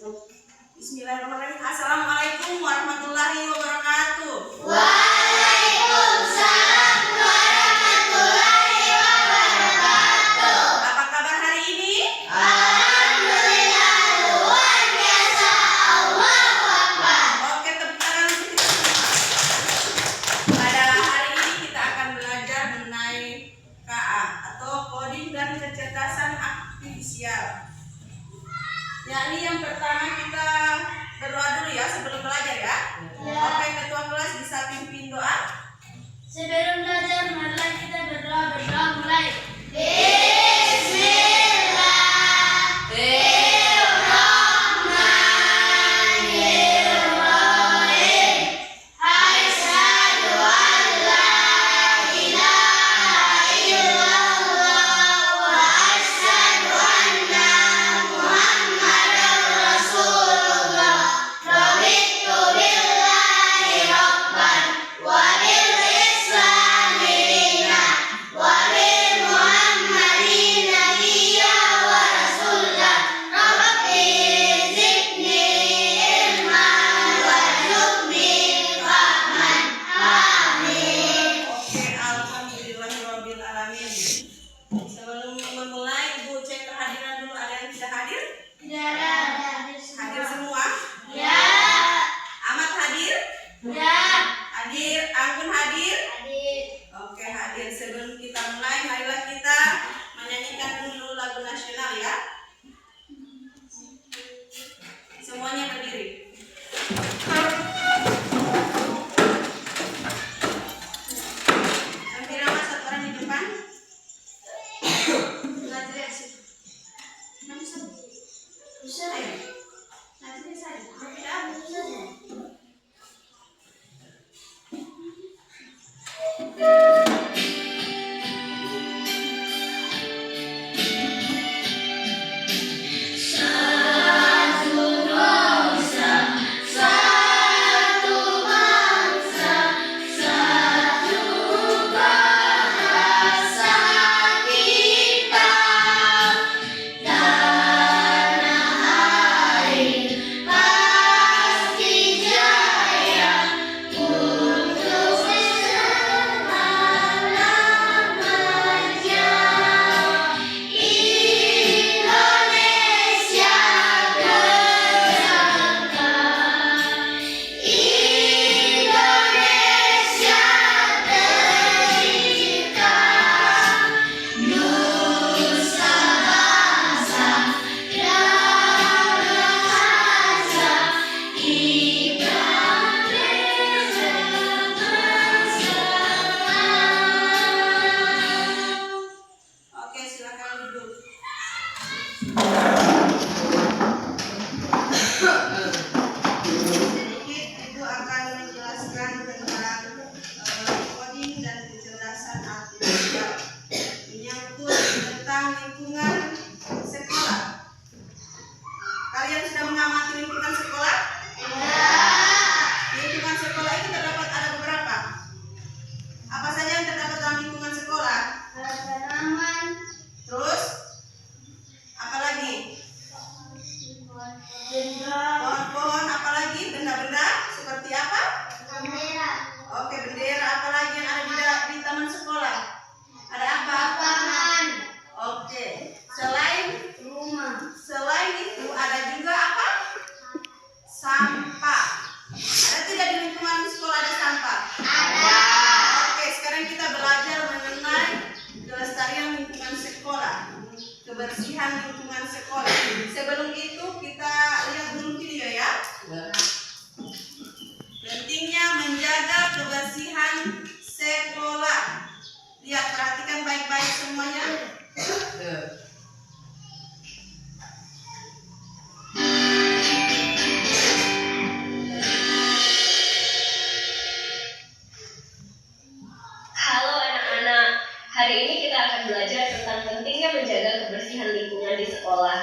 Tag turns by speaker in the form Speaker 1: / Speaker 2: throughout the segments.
Speaker 1: Bismillahirrahmanirrahim. Assalamualaikum warahmatullahi wabarakatuh.
Speaker 2: Waalaikumsalam warahmatullahi wabarakatuh.
Speaker 1: Apa kabar hari ini?
Speaker 2: Alhamdulillah luar biasa. Allahu Akbar.
Speaker 1: Oke, tepuk tangan untuk kita semua. Pada hari ini kita akan belajar mengenai KA atau coding dan kecerdasan artifisial. Yakni yang pertama kita berdoa dulu ya sebelum belajar ya. Oke, ketua kelas bisa pimpin doa.
Speaker 2: Sebelum belajar, marilah kita berdoa mulai. Bismillahirrahmanirrahim. Asyhadu an la ilaha illallah wa asyhadu anna Muhammadar Rasulullah. Raditu billahi rabban wa bil islami dinan wa bil Muhammadin nabiyya wa rasulah. Rabbi zidni ilman warzuqni fahman. Amin.
Speaker 1: Oke, alhamdulillahirabbil alamin. Sebelum memulai, Ibu cek kehadiran dulu. Ada yang tidak hadir?
Speaker 2: Tidak ada.
Speaker 1: Hadir semua?
Speaker 2: Ya.
Speaker 1: Ahmad hadir?
Speaker 2: Ya.
Speaker 1: Hadir. Anggun hadir?
Speaker 2: Hadir.
Speaker 1: Oke, hadir. Sebelum kita mulai, marilah kita menyanyikan dulu lagu nasional ya. Semuanya berdiri. Sampai nama satu orang di depan. Belajar ya situ. Nanti satu.
Speaker 2: Bisa
Speaker 1: Ayo.
Speaker 2: ya?
Speaker 1: Nanti bisa ya.
Speaker 2: Bisa ya? Satu bangsa, satu bahasa kita. Tanah air pasti jaya untuk selama-lamanya. Indonesia berdeka, Indonesia tercipta. Nusa bangsa dan bahasa, ibarat beza
Speaker 1: Oke, silakan duduk. Sedikit Ibu akan menjelaskan tentang coding dan kecerdasan artifisial menyangkut tentang lingkungan sekolah. Kalian sudah mengamati lingkungan sekolah? Lingkungan sekolah itu terdapat ada beberapa. Apa saja yang terdapat dalam lingkungan sekolah?
Speaker 2: tanaman,
Speaker 1: Terus apa lagi?
Speaker 2: benda,
Speaker 1: Pohon-pohon, apa lagi? Benda-benda seperti apa?
Speaker 2: kamera,
Speaker 1: Oke, bendera. Apa lagi yang ada di taman sekolah? Ada apa?
Speaker 2: lapangan,
Speaker 1: Oke. Selain itu ada juga apa? Sampah. Ada tidak di lingkungan sekolah ada sampah?
Speaker 2: ada.
Speaker 1: Oke, sekarang kita belajar mengenai kelestarian lingkungan sekolah, kebersihan lingkungan sekolah. Sebelum itu kita lihat dulu video ya. Pentingnya menjaga kebersihan sekolah. Lihat, perhatikan baik-baik semuanya.
Speaker 3: Halo anak-anak, hari ini kita akan belajar tentang pentingnya menjaga kebersihan lingkungan di sekolah.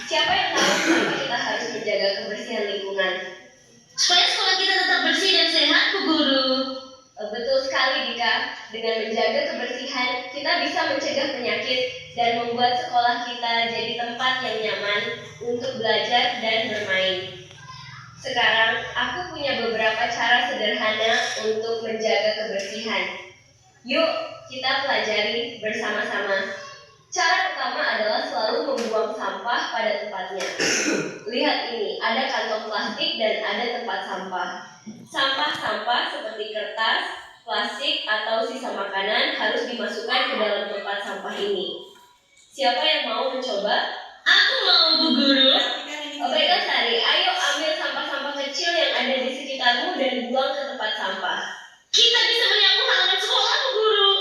Speaker 3: Siapa yang tahu kenapa kita harus menjaga kebersihan lingkungan?
Speaker 2: Supaya sekolah kita tetap bersih dan sehat, Bu Guru.
Speaker 3: Betul sekali Dika, dengan menjaga kebersihan kita bisa mencegah penyakit dan membuat sekolah kita jadi tempat yang nyaman untuk belajar dan bermain. Sekarang, aku punya beberapa cara sederhana untuk menjaga kebersihan. Yuk, kita pelajari bersama-sama. Cara pertama adalah selalu membuang sampah pada tempatnya. Lihat ini, ada kantong plastik dan ada tempat sampah. Sampah-sampah seperti kertas, plastik, atau sisa makanan harus dimasukkan ke dalam tempat sampah ini. Siapa yang mau mencoba?
Speaker 2: Aku mau, Bu Guru.
Speaker 3: Baiklah Sari, ayo ambil sampah-sampah kecil yang ada di sekitarmu dan buang ke tempat sampah.
Speaker 2: Kita bisa menyapu halaman sekolah, Bu Guru.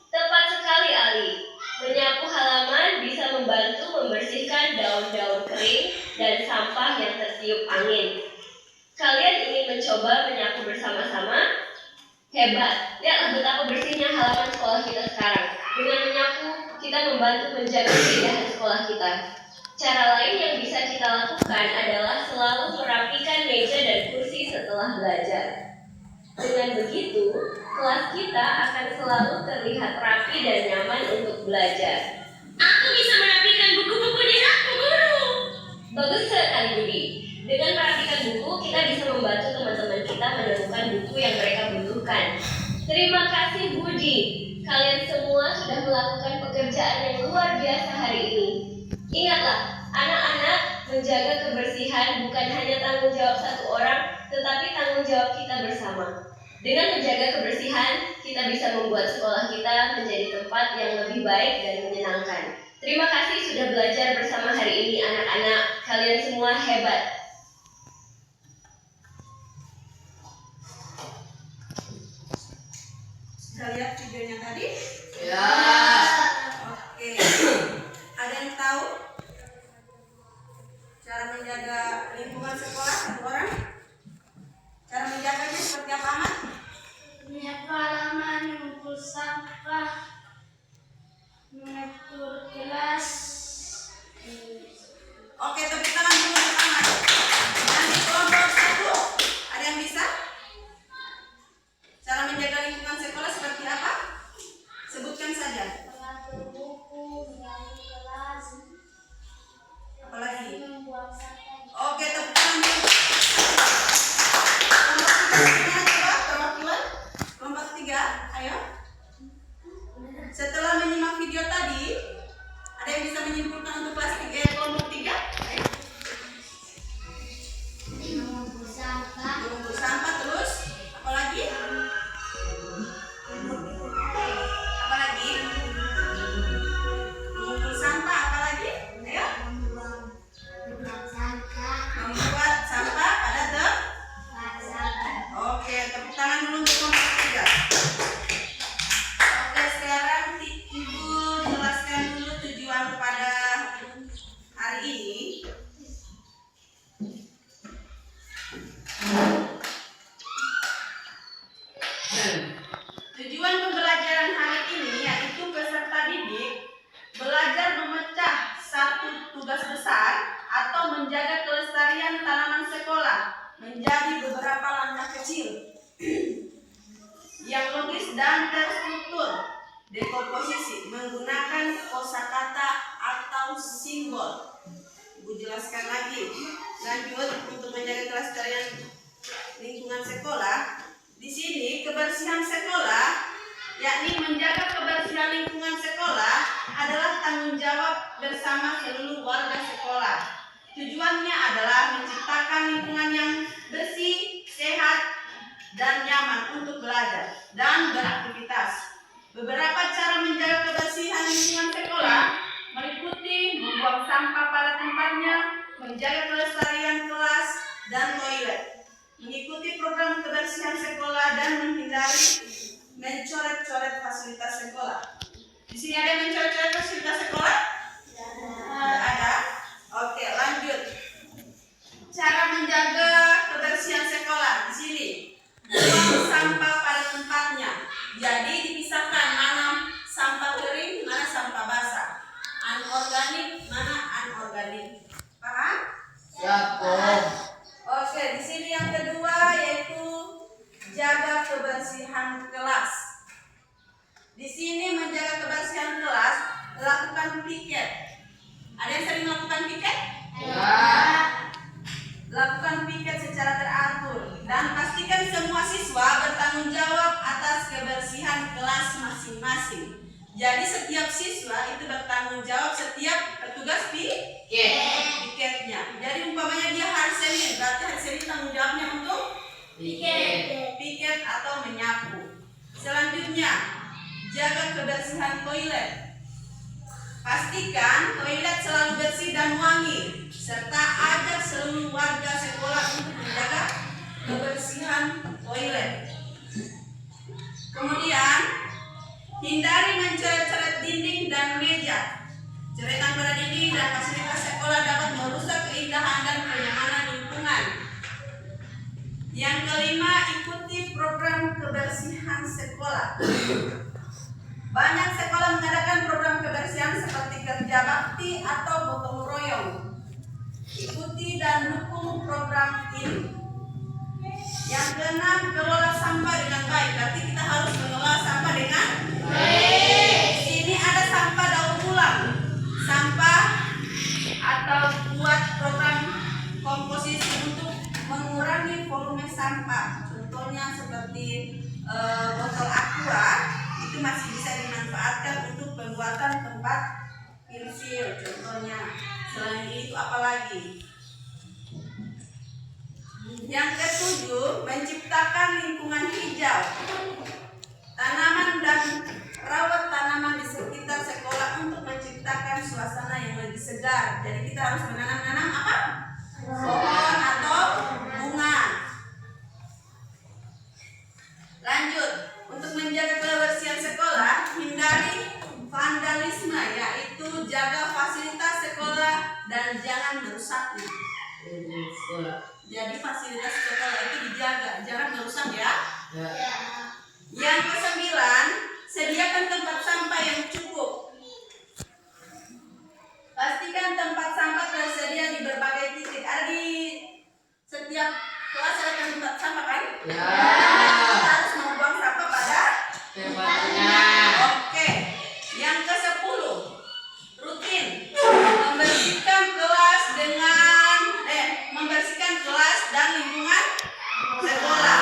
Speaker 3: Tepat sekali Ali. Menyapu halaman bisa membantu membersihkan daun-daun kering dan sampah yang tertiup angin. Kalian ingin mencoba menyapu bersama-sama? Hebat, lihatlah betapa bersihnya halaman sekolah kita sekarang. Dengan menyapu, kita membantu menjaga keindahan sekolah kita. Cara lain yang bisa kita lakukan adalah selalu merapikan meja dan kursi setelah belajar. Dengan begitu, kelas kita akan selalu terlihat rapi dan nyaman untuk belajar.
Speaker 2: Aku bisa merapikan buku-buku di rak, Bu Guru.
Speaker 3: Bagus sekali Budi. Dengan merapikan buku, kita bisa membantu teman-teman kita menemukan buku yang mereka butuhkan. Terima kasih Budi. Kalian semua sudah melakukan pekerjaan yang luar biasa hari ini. Ingatlah, anak-anak, menjaga kebersihan bukan hanya tanggung jawab satu orang, tetapi tanggung jawab kita bersama. Dengan menjaga kebersihan, kita bisa membuat sekolah kita menjadi tempat yang lebih baik dan menyenangkan. Terima kasih sudah belajar bersama hari ini anak-anak. Kalian semua hebat.
Speaker 1: Sudah lihat videonya tadi?
Speaker 4: Ya.
Speaker 1: Oke. Ada yang tahu cara menjaga lingkungan sekolah satu orang? Cara menjaganya seperti apa, Ahmad?
Speaker 2: Menyapu halaman, mengumpul sampah, mengatur kelas.
Speaker 1: Oke, tepuk tangan dulu untuk Ahmad. Dan di kelompok 1, ada yang bisa? Cara menjaga lingkungan sekolah seperti apa? Sebutkan saja.
Speaker 2: Mengatur buku, mengatur kelas,
Speaker 1: Apalagi?
Speaker 2: membuang sampah.
Speaker 1: Oke, tepuk tangan dulu. Kelompok 3, gimana coba perwakilan? Kelompok 3, ayo. Setelah menyimak video tadi, ada yang bisa menyimpulkan untuk kelas 3, kelompok 3? Ayo.
Speaker 2: Mengumpul sampah.
Speaker 1: Mengumpul sampah terus, apalagi? Apalagi? Mengumpul sampah, apalagi? Ayo.
Speaker 2: Membuang sampah.
Speaker 1: Membuat sampah pada tempat. Oke, tepuk tangan dulu untuk kelompok 3. Oke, sekarang Ibu jelaskan dulu tujuan pada hari ini. Tujuan pembelajaran hari ini yaitu peserta didik belajar memecah satu tugas besar atau menjaga kelestarian tanaman sekolah menjadi beberapa langkah kecil yang logis dan terstruktur. Dekomposisi menggunakan kosakata atau simbol. Ibu jelaskan lagi. Lanjut, untuk menjaga kelestarian lingkungan sekolah. Di sini kebersihan sekolah, yakni menjaga kebersihan lingkungan sekolah adalah tanggung jawab bersama seluruh warga sekolah. Tujuannya adalah menciptakan lingkungan yang bersih, sehat, dan nyaman untuk belajar dan beraktivitas. Beberapa cara menjaga kebersihan lingkungan sekolah meliputi membuang sampah pada tempatnya, menjaga kelestarian kelas dan toilet, mengikuti program kebersihan sekolah dan menghindari mencoret-coret fasilitas sekolah. Di sini ada yang mencoret-coret fasilitas sekolah? Tidak ada. Oke, lanjut. Cara menjaga kebersihan sekolah di sini. Buang sampah pada tempatnya. Jadi dipisahkan mana sampah kering, mana sampah basah. Anorganik, mana anorganik. Paham?
Speaker 4: Siap, Om.
Speaker 1: Oke, di sini yang kedua yaitu jaga kebersihan kelas. Di sini menjaga kebersihan kelas, lakukan piket atau menyapu. Selanjutnya, jaga kebersihan toilet. Pastikan toilet selalu bersih dan wangi, serta ajak seluruh warga sekolah untuk menjaga kebersihan toilet. Kemudian, hindari mencoret-coret dinding dan meja. Coretan pada dinding dan fasilitas sekolah dapat merusak keindahan dan kenyamanan lingkungan. Yang kelima, ikuti program kebersihan sekolah. Banyak sekolah mengadakan program kebersihan seperti kerja bakti atau gotong royong. Ikuti dan dukung program ini. Yang keenam, kelola sampah dengan baik. Berarti kita harus mengelola sampah dengan baik. Di sini ada sampah daur ulang, sampah atau buat program komposisi untuk mengurangi volume sampah. Contohnya seperti botol aqua itu masih bisa dimanfaatkan untuk pembuatan tempat pensil. Contohnya selain itu apalagi? Yang ketujuh, menciptakan lingkungan hijau. Tanaman dan rawat tanaman di sekitar sekolah untuk menciptakan suasana yang lebih segar. Jadi kita harus menanam apa? Pohon atau bunga. Lanjut, untuk menjaga kebersihan sekolah, hindari vandalisme, yaitu jaga fasilitas sekolah dan jangan merusaknya. Jadi fasilitas sekolah itu dijaga, jangan merusak ya. Yang kesembilan, sediakan tempat sampah yang cukup. Pastikan tempat sampah tersedia di berbagai titik. Ada di setiap kelas ada tempat sampah kan?
Speaker 4: Ya.
Speaker 1: Kita harus membuang sampah pada
Speaker 4: Tempatnya.
Speaker 1: Oke. Yang ke-10, rutin membersihkan kelas dan lingkungan sekolah.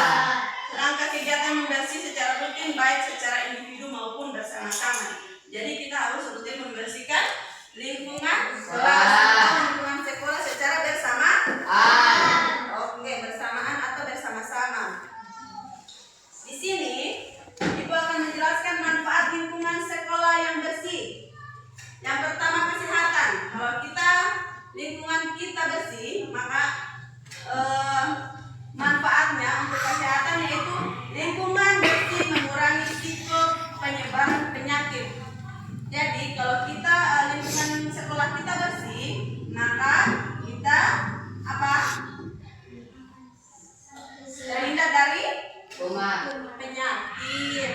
Speaker 1: Rangka kegiatan membersih secara rutin baik secara individu maupun bersama-sama. Jadi kita harus rutin membersihkan lingkungan kelas atau lingkungan sekolah secara bersama. Oke, bersamaan atau bersama-sama. Di sini Ibu akan menjelaskan manfaat lingkungan sekolah yang bersih. Yang pertama, kesehatan. Kalau lingkungan kita bersih, maka manfaatnya untuk kesehatan yaitu lingkungan bersih mengurangi risiko penyebaran penyakit. Jadi kalau kita lingkungan sekolah kita bersih, maka kita terhindar dari penyakit.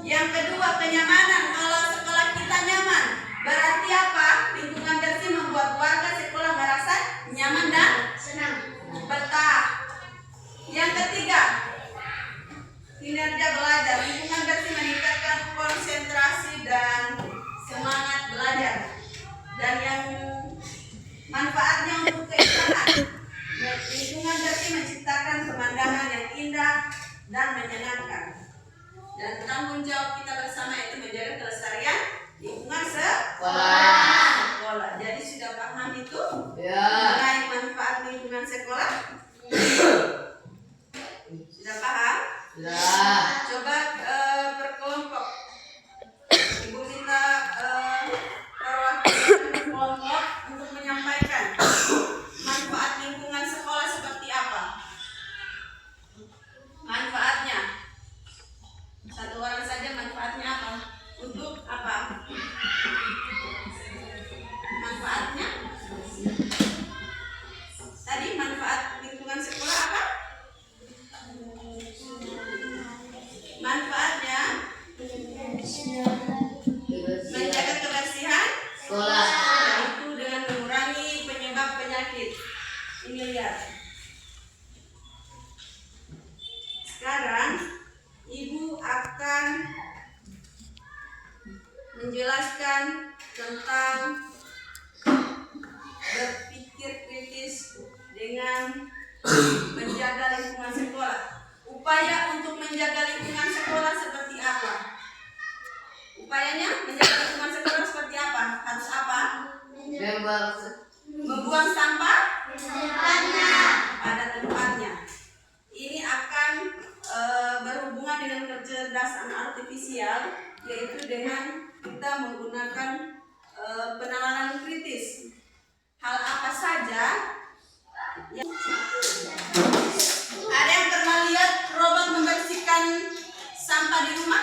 Speaker 1: Yang kedua, kenyamanan. Kalau sekolah kita nyaman, berarti apa? Lingkungan bersih membuat warga sekolah merasa nyaman dan senang, betah. Yang ketiga, kinerja belajar. Lingkungan bersih meningkatkan konsentrasi dan semangat belajar. Dan yang manfaatnya untuk keindahan, lingkungan bersih menciptakan pemandangan yang indah dan menyenangkan. Dan tanggung jawab kita bersama itu menjaga kelestarian lingkungan sekolah. Jadi sudah paham itu mengenai manfaat lingkungan sekolah? Sudah paham? Coba berkelompok. Ibu minta perwakilan berkelompok untuk menyampaikan manfaat lingkungan sekolah seperti apa. Manfaatnya. Satu orang saja manfaatnya apa? Untuk apa? Manfaatnya? Tadi manfaat lingkungan sekolah apa? Manfaatnya menjaga kebersihan
Speaker 4: Sekolah.
Speaker 1: itu dengan mengurangi penyebab penyakit. Ini lihat. Sekarang Ibu akan menjelaskan tentang berpikir kritis dengan menjaga lingkungan sekolah. Upaya untuk menjaga lingkungan sekolah seperti apa? Upayanya menjaga lingkungan sekolah seperti apa? Harus apa? Membuang sampah pada tempatnya. Ini akan saja. Ada yang pernah lihat robot membersihkan sampah di rumah?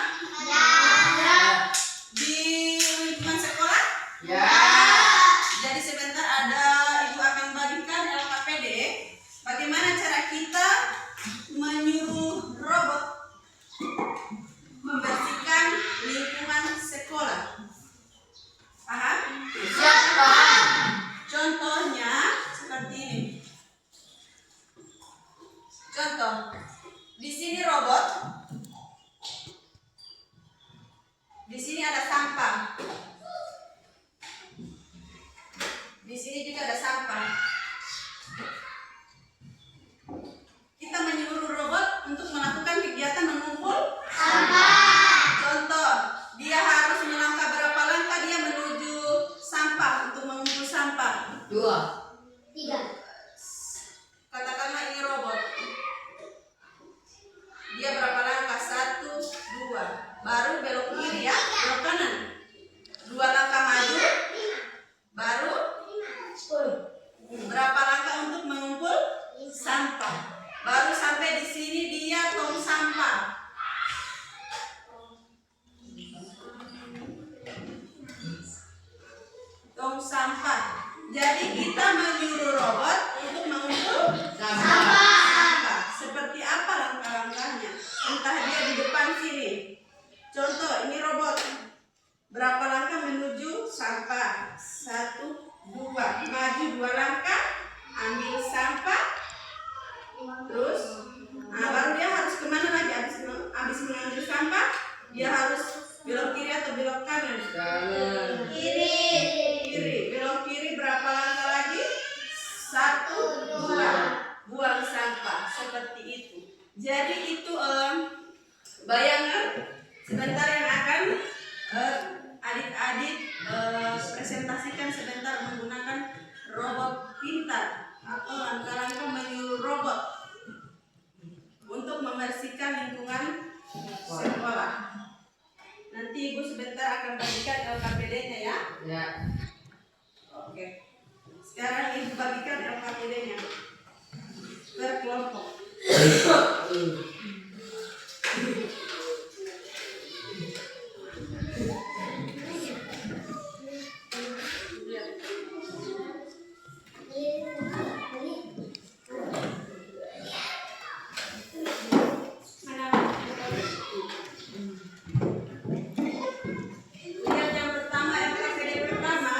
Speaker 1: Di lingkungan sekolah? Jadi sebentar ibu akan bagikan LKPD. Bagaimana cara kita menyuruh robot membersihkan lingkungan sekolah? Paham? Contohnya seperti ini. Contoh, di sini robot, di sini ada sampah, di sini juga ada sampah. Kita menyuruh robot untuk melakukan kegiatan mengumpul sampah. Contoh, dia harus melangkah berapa langkah dia menuju sampah untuk mengumpul sampah?
Speaker 4: 2.
Speaker 2: 3.
Speaker 1: Katakanlah ini robot. Dia berapa langkah? 1, 2. Baru belok kiri ya, belok kanan. 2 langkah maju. Baru
Speaker 2: 10.
Speaker 1: berapa langkah untuk mengumpul sampah? Baru sampai di sini dia tong sampah. Tong sampah. Jadi kita menyuruh robot untuk mengumpul sampah. Seperti apa langkah-langkahnya? Entah dia di depan sini. Contoh, ini robot. Berapa langkah menuju sampah? 1, 2. Maju 2 langkah. Ambil sampah. Terus, baru dia harus kemana lagi? Habis mengambil sampah, dia harus belok kiri atau belok kanan? Kiri. Belok kiri berapa langkah lagi? 1, 2. Buang sampah. Seperti itu. Jadi itu bayangan sebentar yang akan adik-adik presentasikan sebentar menggunakan robot pintar atau langkah-langkah menyuruh robot untuk membersihkan lingkungan sekolah. Nanti ibu sebentar akan bagikan LKPD-nya ya. Oke. Sekarang ibu bagikan LKPD-nya per kelompok. Lihat yang pertama, LKPD pertama.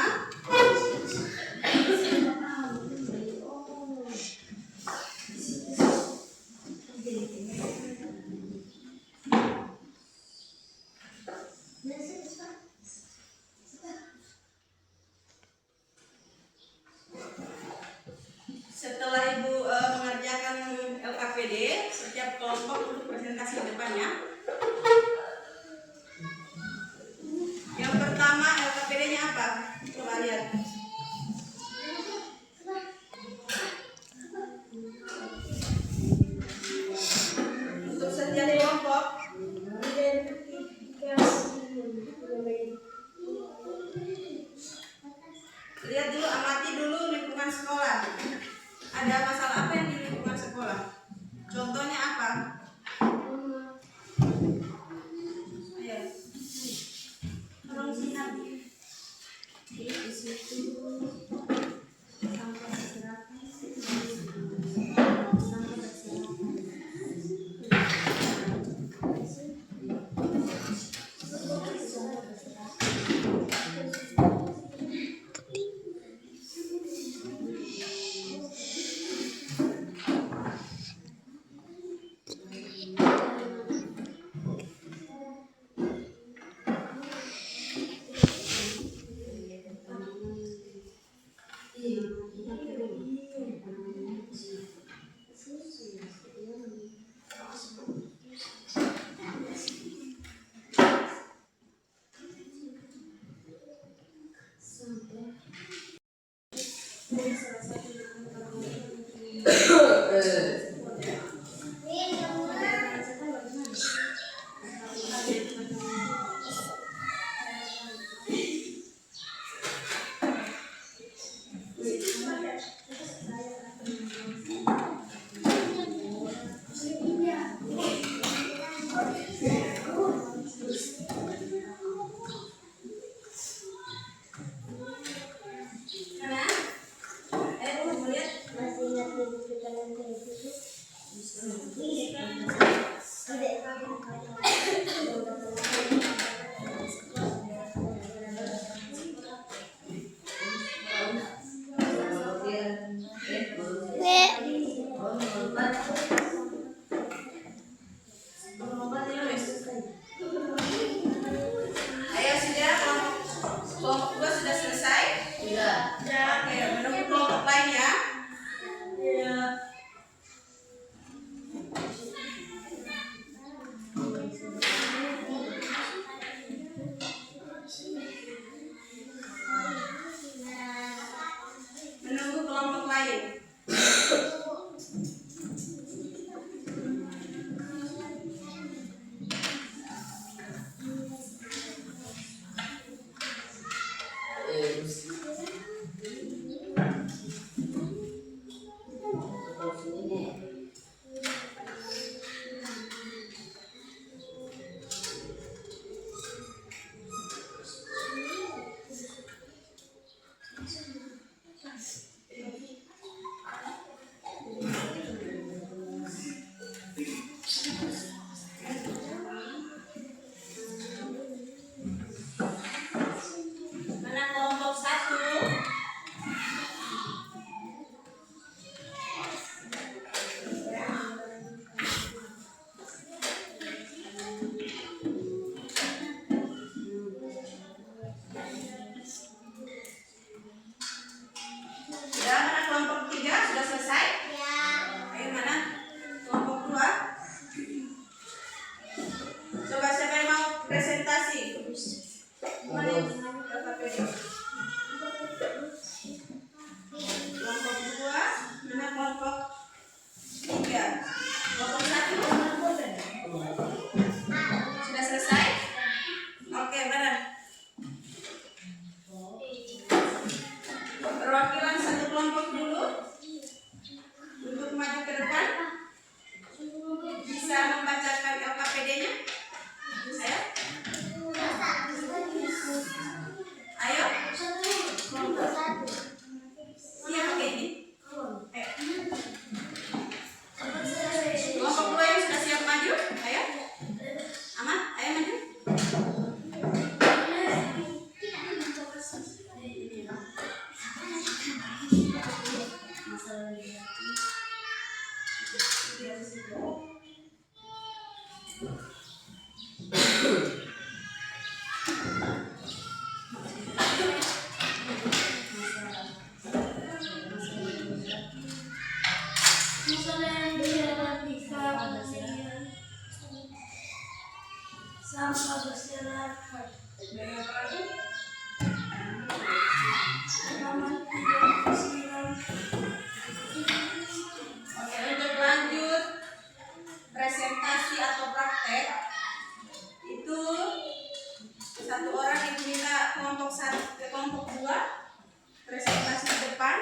Speaker 1: Setelah ibu mengerjakan LKPD, setiap kelompok untuk presentasi di depannya. Yang pertama LKPD-nya apa? Coba lihat. Untuk setiap kelompok lihat dulu, amati dulu lingkungan sekolah. Ada masalah apa yang di lingkungan sekolah? Contohnya apa? Ayo. Tolong sinar. Di situ sampah berserakan. Sampah berserakan. Ayo sudah, kelompok 2 sudah selesai?
Speaker 4: Sudah.
Speaker 1: Oke, menunggu kelompok lain ya. Menunggu kelompok lain. Mana kelompok 1? Sudah, mana kelompok 3 sudah selesai? Ayo mana kelompok 2? Coba siapa yang mau presentasi? Mana yang LKPD? Kelompok 2, mana kelompok 3? Kelompok 1? Sudah selesai? Oke, mana? Perwakilan satu kelompok dulu untuk maju ke depan. Bisa membacakan LKPD-nya? Ayo. Ayo. Siapa pakai ini? Ayo. Kelompok 2 yang sudah siap maju? Ayo. Aman? Ayo maju. Oke, untuk lanjut presentasi atau praktek itu satu orang yang minta kelompok 2 presentasi di depan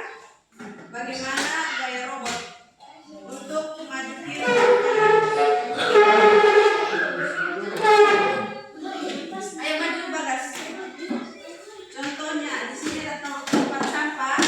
Speaker 1: bagaimana gaya robot untuk maju kiri. Ayo maju Bagas. Contohnya di sini ada tempat sampah.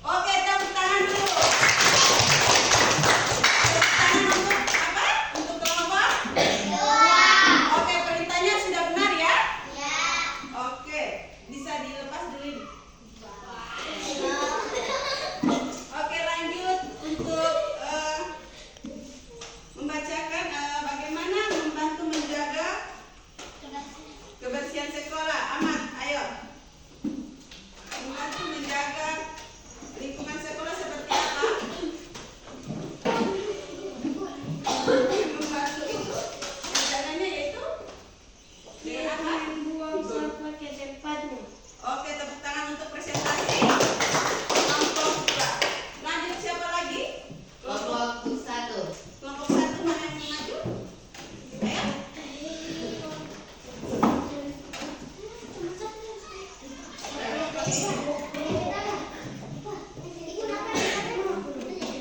Speaker 1: Oke, tepuk tangan dulu. Tepuk tangan untuk apa? Untuk kelompok? Oke, perintahnya sudah benar ya? Oke, bisa dilepas dulu ini. Oke, lanjut untuk membacakan bagaimana membantu menjaga kebersihan sekolah. Ahmad, ayo. Membantu menjaga lingkungan sekolah seperti apa? Membantu menjaganya yaitu dengan apa?
Speaker 2: Buang sampah ke tempatnya.
Speaker 1: Oke, tepuk tangan untuk presentasi. Kelompok dua. Lanjut siapa lagi?
Speaker 4: Kelompok 1.
Speaker 1: Kelompok satu mana yang maju? Ayo.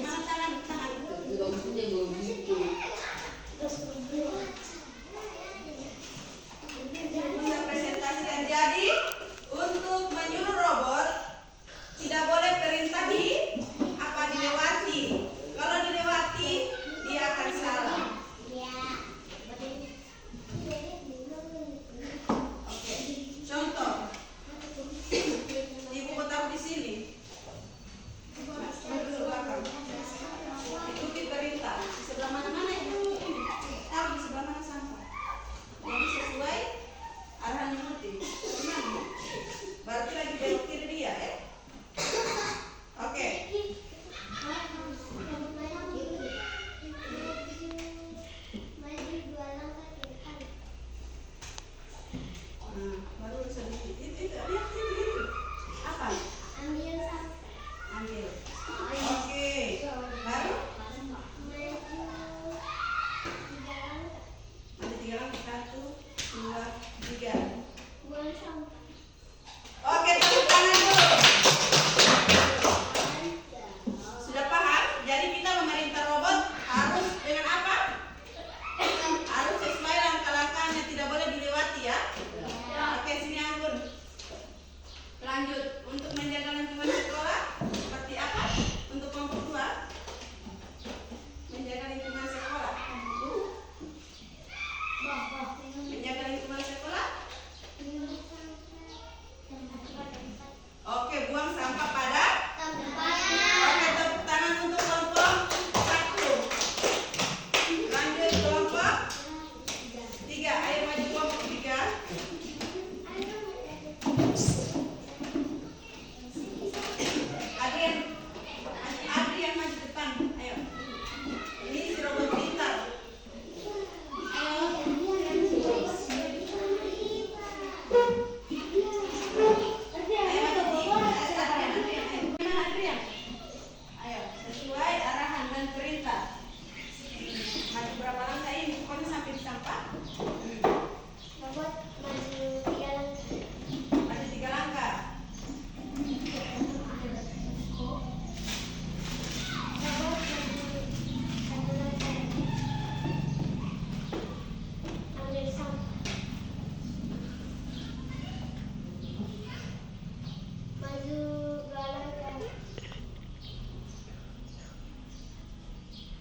Speaker 1: Mana tangan?
Speaker 4: Enggak maksudnya begitu.
Speaker 1: Bisa presentasikan. Jadi untuk menyuruh robot tidak boleh perintahi apa dilewati. Kalau dilewati dia akan salah. Oke. Contoh. Ibu mau taruh di sini. Taruh di belakang. Ikuti perintah. Di sebelah mana-mana ibu ini. Taruh di sebelah mana sampah. Jadi sesuai arahan ikuti. Gimana? Berarti lagi belok kiri dia ya. Oke. Nah, baru sedikit. Itu lihat itu. Apa? Ambil. Oke. Baru ada 3 langkah. 1, 2, 3. Oke, tepuk tangan dulu. Sudah paham? Jadi kita memerintah robot harus dengan apa? Harus sesuai langkah-langkahnya, tidak boleh dilewati ya. Oke, sini Anggun. Lanjut, untuk menjaga lingkungan sekolah seperti apa? Untuk kelompok 2 menjaga lingkungan sekolah. Menjaga lingkungan sekolah. Oke, buang sampah pada. Oke, tepuk tangan untuk kelompok 1. Lanjut kelompok 3. Ayo maju kelompok 3. Adrian maju depan. Ayo. Ini si robot pintar. Ayo. Ayo maju di Adrian. Ayo, sesuai arahan dan perintah. Maju berapa langkah ini? Pokoknya sampai di sampah. Maju 3 langkah.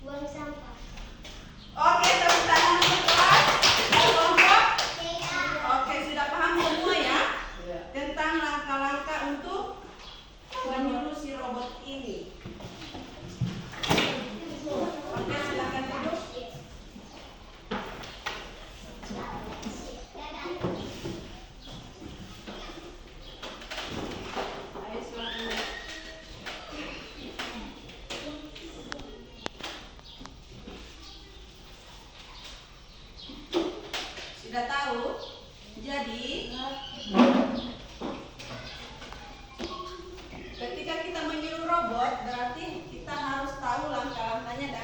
Speaker 2: Buang sampah.
Speaker 1: Oke, tepuk tangan untuk kelas kelompok. Oke, sudah paham semua ya tentang langkah-langkah untuk menyuruh si robot ini. Oke, silakan duduk. Ayo silakan. Sudah tahu? Jadi ketika kita menyuruh robot berarti kita harus tahu langkah-langkahnya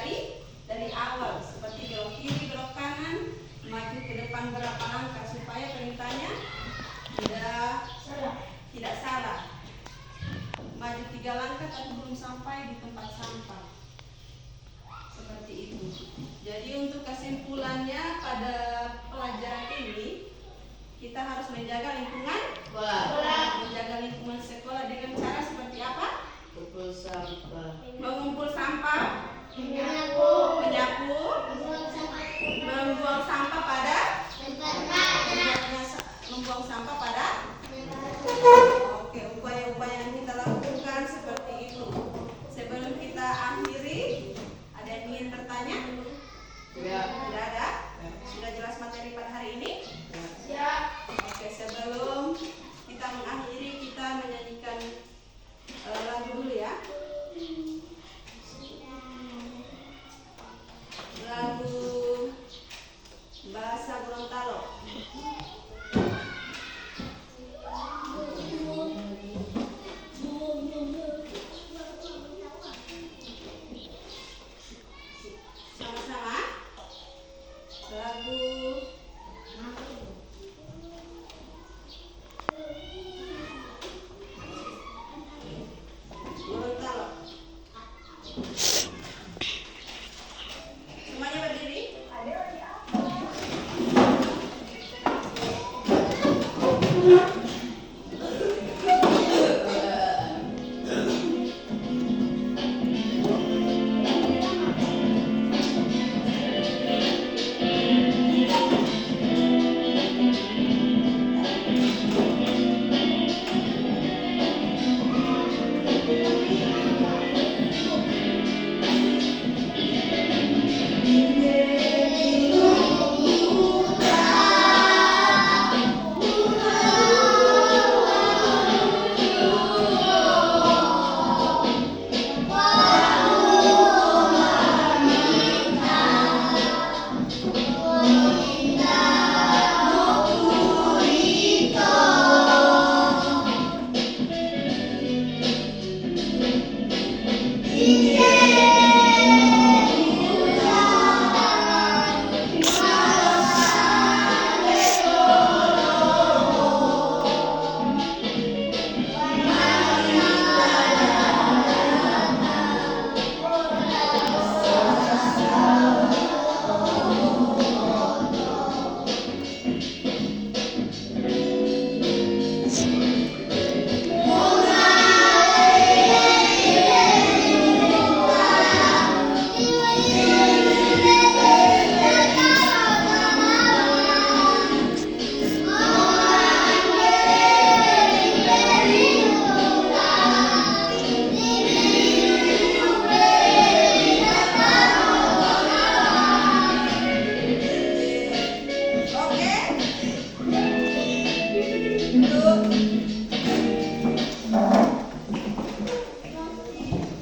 Speaker 1: dari awal, seperti belok kiri, belok kanan, maju ke depan berapa langkah supaya perintahnya tidak salah. Maju 3 langkah tapi belum sampai di tempat sampah. Seperti itu. Jadi untuk kesimpulannya pada pelajaran ini kita harus menjaga lingkungan
Speaker 4: Sekolah.
Speaker 1: menjaga lingkungan sekolah dengan cara seperti apa?
Speaker 4: Kumpul sampah.
Speaker 1: mengumpul sampah,
Speaker 2: menyapu,
Speaker 1: menyapu, membuang sampah pada Oke, upaya-upaya yang kita lakukan seperti itu. Sebelum kita akhiri, ada yang ingin bertanya?
Speaker 4: Ya.
Speaker 1: Tidak ada? Sudah jelas materi pada hari ini?
Speaker 2: ya,
Speaker 1: Oke, sebelum kita mengakhiri, kita menyanyikan lagu dulu ya. Lagu bahasa Gorontalo. Sama-sama. Lagu Gorontalo. Semuanya berdiri.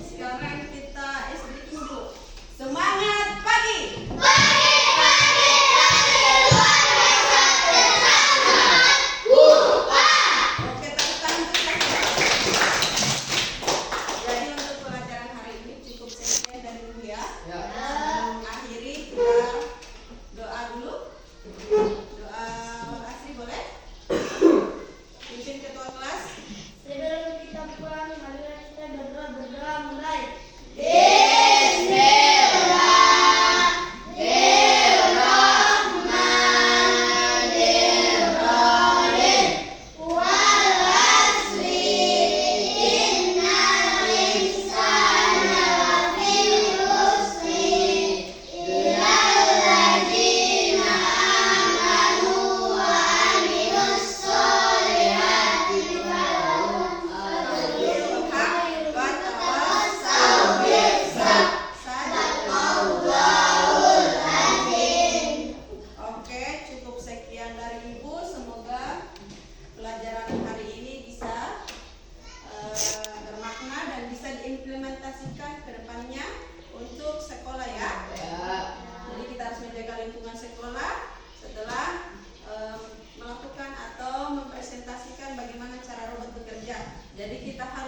Speaker 1: Sekarang kita SDQ dulu. Semangat pagi. Oke, tepuk tangan untuk mereka. Jadi untuk pelajaran hari ini cukup sekian dari dulu ya.
Speaker 4: Ya.
Speaker 1: Mengakhiri kita doa dulu. Doa asri boleh? Pimpin ketua kelas.
Speaker 2: sebelum kita pulang, marilah kita berdoa mulai. Oke, cukup sekian dari Ibu. Semoga pelajaran hari ini bisa bermakna dan bisa diimplementasikan ke depannya untuk sekolah ya.
Speaker 4: Ya.
Speaker 1: Jadi kita harus menjaga lingkungan sekolah setelah melakukan atau mempresentasikan bagaimana cara robot bekerja. Jadi kita harus